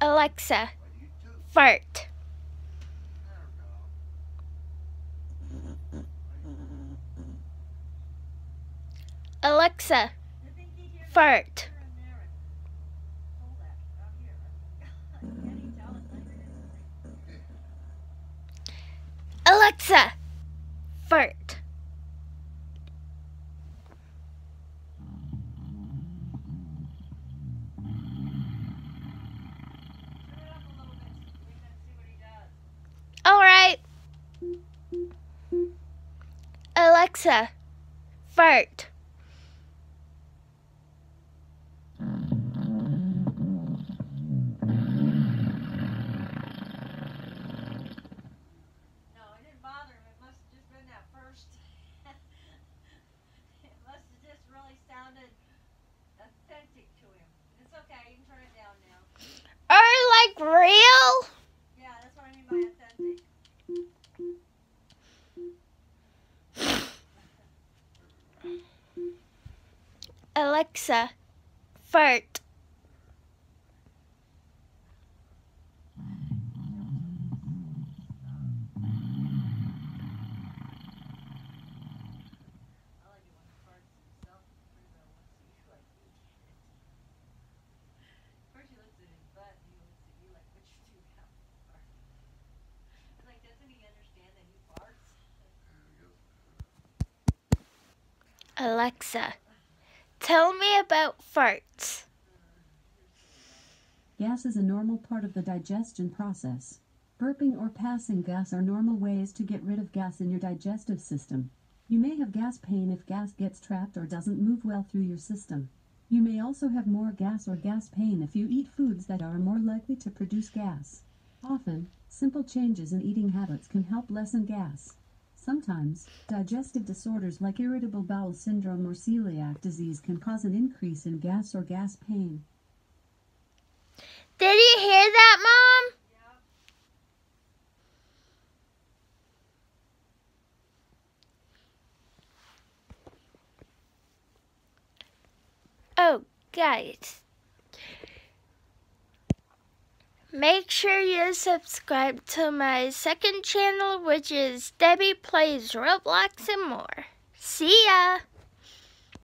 Alexa, fart. Alexa, fart. Alexa, fart. All right. Alexa, fart. It must have just really sounded authentic to him. It's okay, you can turn it down now. Or like real? Yeah, that's what I mean by authentic. Alexa, fart. I like it when he farts himself. It's pretty well once you like eat it. First he looks at his butt and he looks at you like, what you do now? Fart. It's like, doesn't he understand that he farts? Alexa, tell me about farts. Gas is a normal part of the digestion process. Burping or passing gas are normal ways to get rid of gas in your digestive system. You may have gas pain if gas gets trapped or doesn't move well through your system. You may also have more gas or gas pain if you eat foods that are more likely to produce gas. Often, simple changes in eating habits can help lessen gas. Sometimes, digestive disorders like irritable bowel syndrome or celiac disease can cause an increase in gas or gas pain. Did you hear that, Mom? Oh, guys. Make sure you subscribe to my second channel, which is Debbie Plays Roblox and More. See ya!